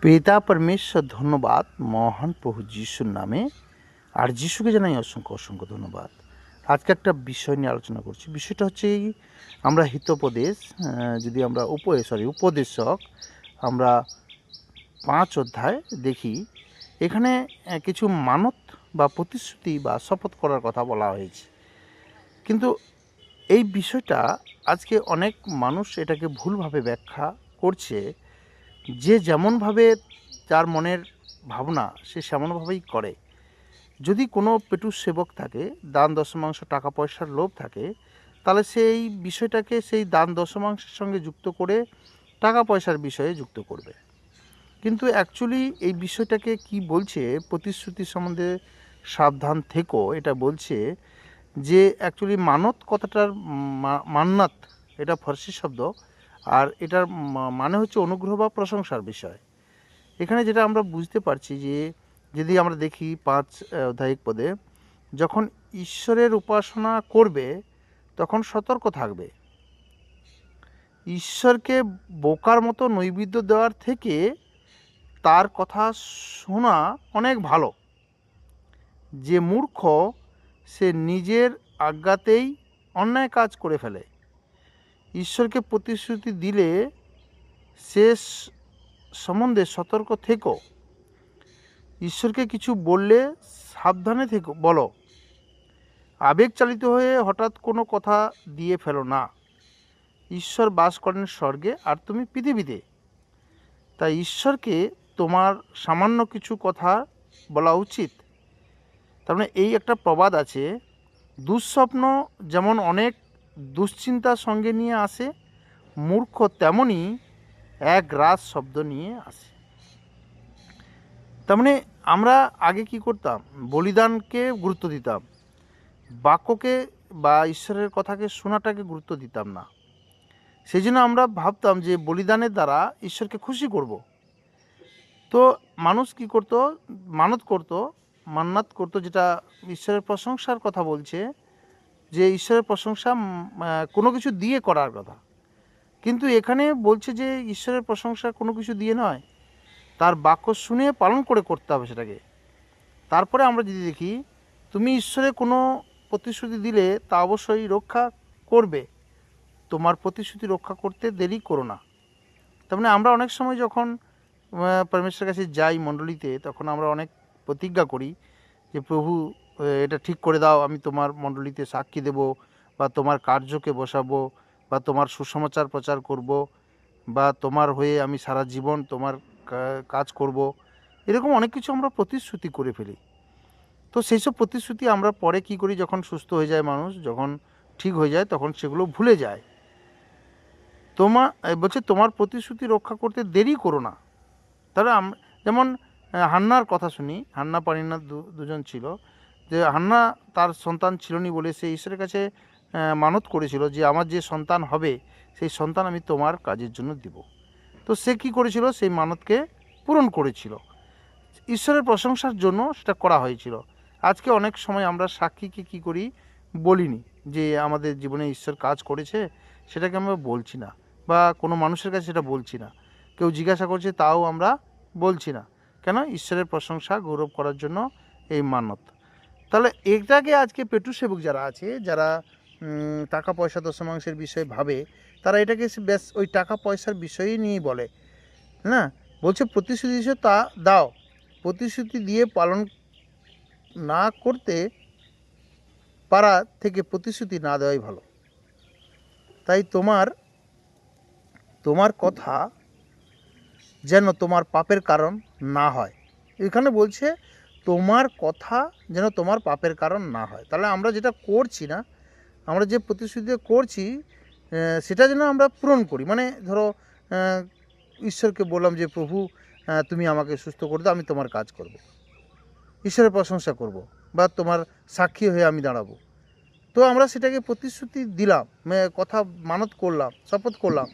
পিতা পরমেশ্বর ধন্যবাদ মহান প্রভু যিশুর নামে। আর যিশুকে জানাই অসংখ্য অসংখ্য ধন্যবাদ। আজকে একটা বিষয় নিয়ে আলোচনা করছি। বিষয়টা হচ্ছে আমরা হিতোপদেশ, যদি আমরা উপদেশক আমরা 5 অধ্যায় দেখি, এখানে কিছু মানত বা প্রতিশ্রুতি বা শপথ করার কথা বলা হয়েছে। কিন্তু এই বিষয়টা আজকে অনেক মানুষ এটাকে ভুলভাবে ব্যাখ্যা করছে। যে যেমনভাবে যার মনের ভাবনা সে সেমনভাবেই করে। যদি কোনো পেটুর সেবক থাকে, দান দশমাংশ টাকা পয়সার লোভ থাকে, তাহলে সেই বিষয়টাকে সেই দান দশমাংশের সঙ্গে যুক্ত করে টাকা পয়সার বিষয়ে যুক্ত করবে। কিন্তু অ্যাকচুয়ালি এই বিষয়টাকে কি বলছে, প্রতিশ্রুতি সম্বন্ধে সাবধান থেকো এটা বলছে যে অ্যাকচুয়ালি মানত কথাটার মান্নাত এটা ফার্সি শব্দ, আর এটার মানে হচ্ছে অনুগ্রহ বা প্রশংসার বিষয়। এখানে যেটা আমরা বুঝতে পারছি যে যদি আমরা দেখি 5 অধ্যায়িক পদে, যখন ঈশ্বরের উপাসনা করবে তখন সতর্ক থাকবে। ঈশ্বরকে বোকার মতো নৈবেদ্য দেওয়ার থেকে তার কথা শোনা অনেক ভালো। যে মূর্খ সে নিজের আজ্ঞাতেই অন্যায় কাজ করে ফেলে। ঈশ্বরকে প্রতিশ্রুতি দিলে শেষ সম্বন্ধে সতর্ক থেকো। ঈশ্বরকে কিছু বললে সাবধানে থেকো, বলো। আবেগচালিত হয়ে হঠাৎ কোনো কথা দিয়ে ফেলো না। ঈশ্বর বাস করেন স্বর্গে আর তুমি পৃথিবীতে। তাই ঈশ্বরকে তোমার সামান্য কিছু কথা বলা উচিত। তার মানে এই একটা প্রবাদ আছে, দুঃস্বপ্ন যেমন অনেক দুশ্চিন্তার সঙ্গে নিয়ে আসে, মূর্খ তেমনই এক রাস শব্দ নিয়ে আসে। তার মানে আমরা আগে কি করতাম, বলিদানকে গুরুত্ব দিতাম, বাক্যকে বা ঈশ্বরের কথাকে শোনাটাকে গুরুত্ব দিতাম না। সেই জন্য আমরা ভাবতাম যে বলিদানের দ্বারা ঈশ্বরকে খুশি করব। তো মানুষ কি করত, মানত করত, মান্নাত করত, যেটা ঈশ্বরের প্রশংসার কথা বলছে, যে ঈশ্বরের প্রশংসা কোনো কিছু দিয়ে করার কথা। কিন্তু এখানে বলছে যে ঈশ্বরের প্রশংসা কোনো কিছু দিয়ে নয়, তার বাক্য শুনে পালন করে করতে হবে সেটাকে। তারপরে আমরা যদি দেখি, তুমি ঈশ্বরে কোনো প্রতিশ্রুতি দিলে তা অবশ্যই রক্ষা করবে। তোমার প্রতিশ্রুতি রক্ষা করতে দেরি করো না। তার মানে আমরা অনেক সময় যখন পরমেশ্বরের কাছে যাই মণ্ডলীতে, তখন আমরা অনেক প্রতিজ্ঞা করি যে প্রভু এটা ঠিক করে দাও, আমি তোমার মণ্ডলীতে সাক্ষী দেব, বা তোমার কার্যকে বসাবো, বা তোমার সুসমাচার প্রচার করব, বা তোমার হয়ে আমি সারা জীবন তোমার কাজ করব। এরকম অনেক কিছু আমরা প্রতিশ্রুতি করে ফেলি। তো সেই সব প্রতিশ্রুতি আমরা পরে কি করি, যখন সুস্থ হয়ে যায় মানুষ, যখন ঠিক হয়ে যায়, তখন সেগুলো ভুলে যায়। বলছে তোমার প্রতিশ্রুতি রক্ষা করতে দেরি করো না। তাহলে যেমন হান্নার কথা শুনি, হান্না পানিনা দুজন ছিল, যে হান্না তার সন্তান ছিল না বলে সে ঈশ্বরের কাছে মানত করেছিল যে আমার যে সন্তান হবে সেই সন্তান আমি তোমার কাজের জন্য দিব। তো সে কি করেছিল, সেই মানতকে পূরণ করেছিল। ঈশ্বরের প্রশংসার জন্য সেটা করা হয়েছিল। আজকে অনেক সময় আমরা সাক্ষীকে কি করি, বলিনি যে আমাদের জীবনে ঈশ্বর কাজ করেছে, সেটাকে আমরা বলছি না, বা কোনো মানুষের কাছে সেটা বলছি না। কেউ জিজ্ঞাসা করছে তাও আমরা বলছি না। কেন? ঈশ্বরের প্রশংসা গৌরব করার জন্য এই মানত। তাহলে এটাকে আজকে পেটু সেবক যারা আছে, যারা টাকা পয়সা দশমাংশের বিষয়ে ভাবে, তারা এটাকে ব্যাস ওই টাকা পয়সার বিষয়ই নিয়েই বলে। হ্যাঁ, বলছে প্রতিশ্রুতি তা দাও, প্রতিশ্রুতি দিয়ে পালন না করতে পারা থেকে প্রতিশ্রুতি না দেওয়াই ভালো। তাই তোমার কথা যেন তোমার পাপের কারণ না হয়। এখানে বলছে তোমার কথা যেন তোমার পাপের কারণ না হয়। তাহলে আমরা যেটা করছি না, আমরা যে প্রতিশ্রুতি করছি সেটা যেন আমরা পূরণ করি। মানে ধরো ঈশ্বরকে বললাম যে প্রভু তুমি আমাকে সুস্থ করে দাও, আমি তোমার কাজ করব, ঈশ্বরের প্রশংসা করব, বা তোমার সাক্ষী হয়ে আমি দাঁড়াবো। তো আমরা সেটাকে প্রতিশ্রুতি দিলাম, কথা মানত করলাম, শপথ করলাম,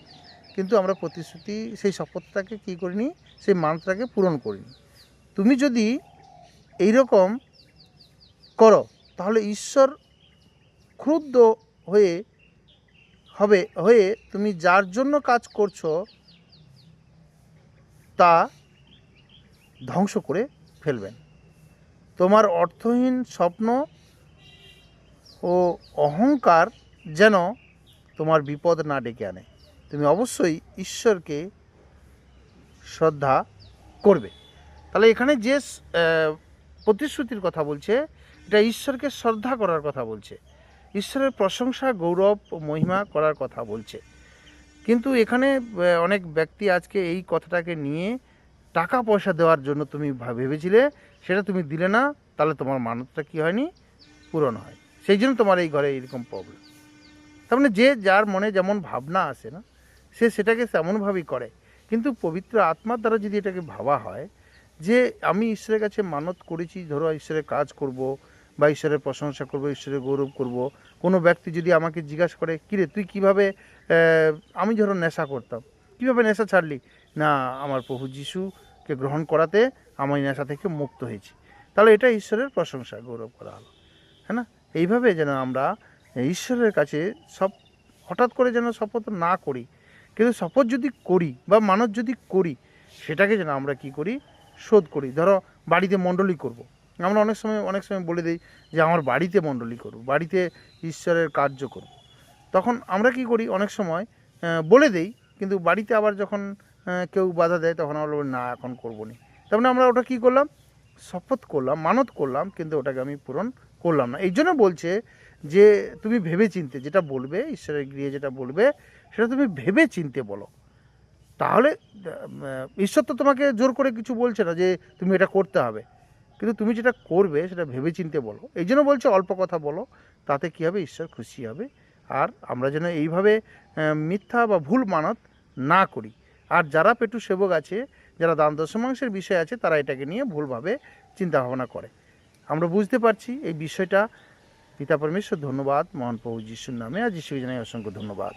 কিন্তু আমরা প্রতিশ্রুতি সেই শপথটাকে কী করিনি, সেই মানতটাকে পূরণ করিনি। তুমি যদি এইরকম করো তাহলে ঈশ্বর ক্রুদ্ধ হয়ে তুমি যার জন্য কাজ করছো তা ধ্বংস করে ফেলবেন। তোমার অর্থহীন স্বপ্ন ও অহংকার যেন তোমার বিপদ না ডেকে আনে। তুমি অবশ্যই ঈশ্বরকে শ্রদ্ধা করবে। তাহলে এখানে যে প্রতিশ্রুতির কথা বলছে, এটা ঈশ্বরকে শ্রদ্ধা করার কথা বলছে, ঈশ্বরের প্রশংসা, গৌরব ও মহিমা করার কথা বলছে। কিন্তু এখানে অনেক ব্যক্তি আজকে এই কথাটাকে নিয়ে টাকা পয়সা দেওয়ার জন্য তুমি ভেবেছিলে, সেটা তুমি দিলে না, তাহলে তোমার মানতটা কী হয়নি, পূরণ হয়। সেই জন্য তোমার এই ঘরে এইরকম প্রবলেম। তার মানে যে যার মনে যেমন ভাবনা আসে না, সে সেটাকে তেমনভাবেই করে। কিন্তু পবিত্র আত্মার দ্বারা যদি এটাকে ভাবা হয় যে আমি ঈশ্বরের কাছে মানত করেছি, ধরো ঈশ্বরের কাজ করব বা ঈশ্বরের প্রশংসা করব, ঈশ্বরের গৌরব করব। কোনো ব্যক্তি যদি আমাকে জিজ্ঞাসা করে, কিরে তুই কীভাবে, আমি ধরো নেশা করতাম, কীভাবে নেশা ছাড়লি? না, আমার প্রভু যিশুকে গ্রহণ করাতে আমি নেশা থেকে মুক্ত হয়েছি। তাহলে এটা ঈশ্বরের প্রশংসা, গৌরব করা হলো, হ্যাঁ না? এইভাবে যেন আমরা ঈশ্বরের কাছে সব হঠাৎ করে যেন শপথ না করি, কিন্তু শপথ যদি করি বা মানত যদি করি, সেটাকে যেন আমরা কি করি, শোধ করি। ধরো বাড়িতে মণ্ডলী করব, আমরা অনেক সময় বলে দিই যে আমার বাড়িতে মণ্ডলী করব, বাড়িতে ঈশ্বরের কার্য করব। তখন আমরা কি করি, অনেক সময় বলে দেই, কিন্তু বাড়িতে আবার যখন কেউ বাধা দেয়, তখন আমরা বলি না এখন করবো না। তার মানে আমরা ওটা কী করলাম, শপথ করলাম, মানত করলাম, কিন্তু ওটাকে আমি পূরণ করলাম না। এই জন্য বলছে যে তুমি ভেবে চিনতে যেটা বলবে, ঈশ্বরের গৃহে যেটা বলবে, সেটা তুমি ভেবে চিনতে বলো। তাহলে ঈশ্বর তো তোমাকে জোর করে কিছু বলছে না যে তুমি এটা করতে হবে, কিন্তু তুমি যেটা করবে সেটা ভেবে চিনতে বলো। এই জন্য বলছে অল্প কথা বলো, তাতে কী হবে, ঈশ্বর খুশি হবে। আর আমরা যেন এইভাবে মিথ্যা বা ভুল মানত না করি। আর যারা পেটু সেবক আছে, যারা দান দশমাংশের বিষয় আছে, তারা এটাকে নিয়ে ভুলভাবে চিন্তাভাবনা করে। আমরা বুঝতে পারছি এই বিষয়টা। পিতা পরমেশ্বর ধন্যবাদ, মহান প্রভু যিশুর নামে। আর যিশুকে জানাই অসংখ্য ধন্যবাদ।